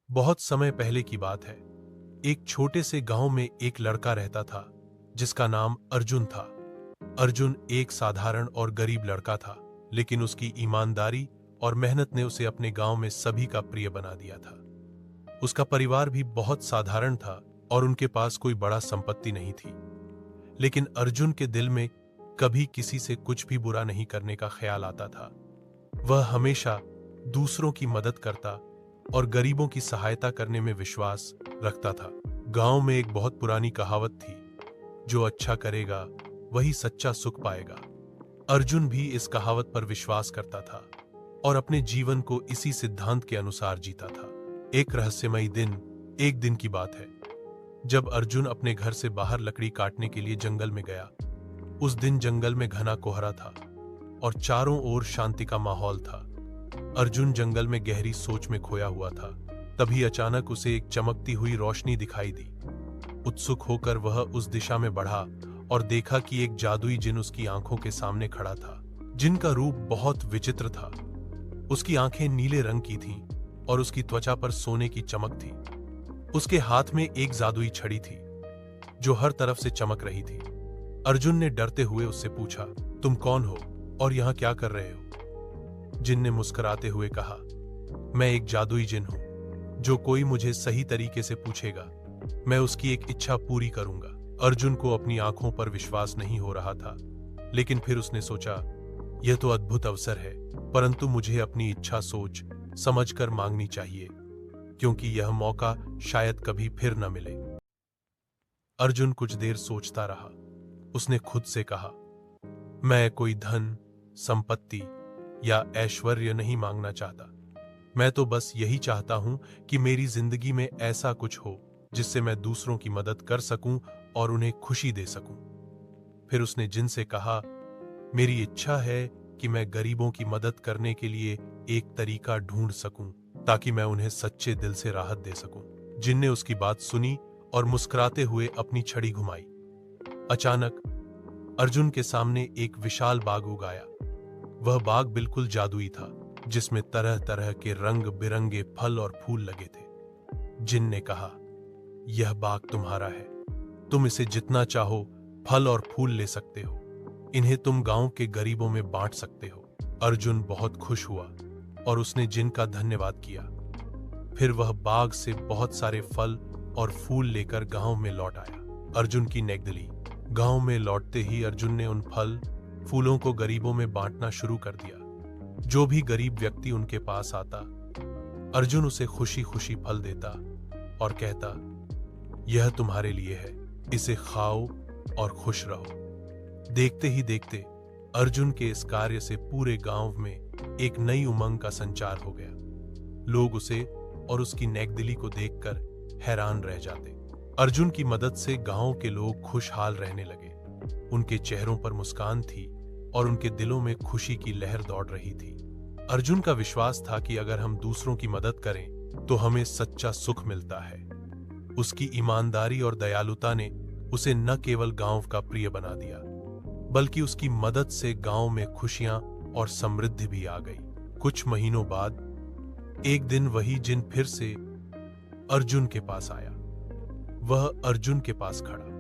बहुत समय पहले की बात है। एक छोटे से गांव में एक लड़का रहता था जिसका नाम अर्जुन था। अर्जुन एक साधारण और गरीब लड़का था, लेकिन उसकी ईमानदारी और मेहनत ने उसे अपने गांव में सभी का प्रिय बना दिया था। उसका परिवार भी बहुत साधारण था और उनके पास कोई बड़ा संपत्ति नहीं थी। लेकिन अर्जुन के दिल में कभी किसी से कुछ भी बुरा नहीं करने का ख्याल आता था। वह हमेशा दूसरों की मदद करता और गरीबों की सहायता करने में विश्वास रखता था। गांव में एक बहुत पुरानी कहावत थी, जो अच्छा करेगा वही सच्चा सुख पाएगा। अर्जुन भी इस कहावत पर विश्वास करता था और अपने जीवन को इसी सिद्धांत के अनुसार जीता था। एक रहस्यमयी दिन, एक दिन की बात है, जब अर्जुन अपने घर से बाहर लकड़ी काटने के लिए जंगल में गया। उस दिन जंगल में घना कोहरा था और चारों ओर शांति का माहौल था। अर्जुन जंगल में गहरी सोच में खोया हुआ था। तभी अचानक उसे एक चमकती हुई रोशनी दिखाई दी। उत्सुक होकर वह उस दिशा में बढ़ा और देखा कि एक जादुई जिन उसकी आंखों के सामने खड़ा था। जिन का रूप बहुत विचित्र था। उसकी आंखें नीले रंग की थीं और उसकी त्वचा पर सोने की चमक थी। उसके हाथ में एक जादुई छड़ी थी जो हर तरफ से चमक रही थी। अर्जुन ने डरते हुए उससे पूछा, तुम कौन हो और यहां क्या कर रहे हो? जिन ने मुस्कुराते हुए कहा, मैं एक जादुई जिन हूं। जो कोई मुझे सही तरीके से पूछेगा, मैं उसकी एक इच्छा पूरी करूंगा। अर्जुन को अपनी आंखों पर विश्वास नहीं हो रहा था, लेकिन फिर उसने सोचा, यह तो अद्भुत अवसर है, परंतु मुझे अपनी इच्छा सोच समझकर मांगनी चाहिए, क्योंकि यह मौका शायद कभी फिर न मिले। अर्जुन कुछ देर सोचता रहा। उसने खुद से कहा, मैं कोई धन, संपत्ति या ऐश्वर्य नहीं मांगना चाहता। मैं तो बस यही चाहता हूं कि मेरी जिंदगी में ऐसा कुछ हो जिससे मैं दूसरों की मदद कर सकूं और उन्हें खुशी दे सकूं। फिर उसने जिन से कहा, मेरी इच्छा है कि मैं गरीबों की मदद करने के लिए एक तरीका ढूंढ सकूं ताकि मैं उन्हें सच्चे दिल से राहत दे सकूं। जिन ने उसकी बात सुनी और मुस्कुराते हुए अपनी छड़ी घुमाई। अचानक अर्जुन के सामने एक विशाल बाग उग आया। वह बाग बिल्कुल जादुई था, जिसमें तरह तरह के रंग बिरंगे फल और फूल लगे थे। जिन ने कहा, यह बाग तुम्हारा है। तुम इसे जितना चाहो फल और फूल ले सकते हो। इन्हें तुम गांव के गरीबों में बांट सकते हो। अर्जुन बहुत खुश हुआ और उसने जिन का धन्यवाद किया। फिर वह बाग से बहुत सारे फल और फूल लेकर गांव में लौट आया। अर्जुन की नेकदिली। गांव में लौटते ही अर्जुन ने उन फल फूलों को गरीबों में बांटना शुरू कर दिया। जो भी गरीब व्यक्ति उनके पास आता, अर्जुन उसे खुशी खुशी फल देता और कहता, यह तुम्हारे लिए है, इसे खाओ और खुश रहो। देखते ही देखते अर्जुन के इस कार्य से पूरे गांव में एक नई उमंग का संचार हो गया। लोग उसे और उसकी नेकदिली को देखकर हैरान रह जाते। अर्जुन की मदद से गांव के लोग खुशहाल रहने लगे। उनके चेहरों पर मुस्कान थी और उनके दिलों में खुशी की लहर दौड़ रही थी। अर्जुन का विश्वास था कि अगर हम दूसरों की मदद करें तो हमें सच्चा सुख मिलता है। उसकी ईमानदारी और दयालुता ने उसे न केवल गांव का प्रिय बना दिया, बल्कि उसकी मदद से गांव में खुशियां और समृद्धि भी आ गई। कुछ महीनों बाद एक दिन वही जिन फिर से अर्जुन के पास आया। वह अर्जुन के पास खड़ा